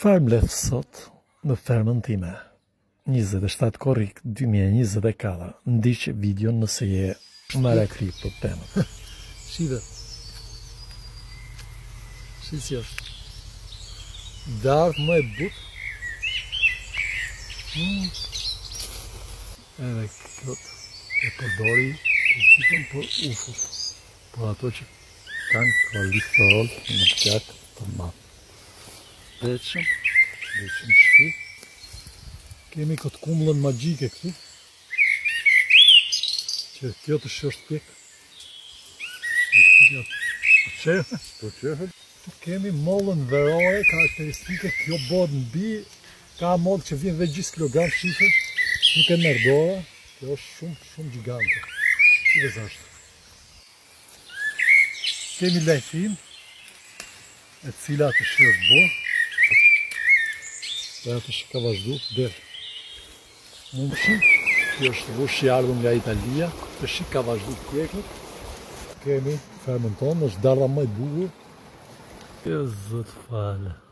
Çfarë mbledh sot në fermën time? 27 korrik 2024. Ndiq videon nëse je më rekri për temën. Shive. Si është. Darkë më e but. Edhe këtë e përdori principin për ufut. Për ato që kanë kolesterol në gjatë të madh. Veçëm shpi. Kemi këtë kumllën magjike këtu. Që kjo të shështë pjek. Po qefën? Kemi mollën verore, karakteristike, kjo bod në bi, ka mollë që vjen dhe gjys kilogram shifër, nuk e merdora, kjo është shumë gjigante. Që dhe zashtë. Kemi lejfin, e cila të shi është bo, dhe atë shi ka vazhdu, dhe mundëshin, kjo është vush që ardhën nga Italia, të shi ka vazhdu pjekët, kemi fermën tonë, është darra më e bugur. Kjo zot fale.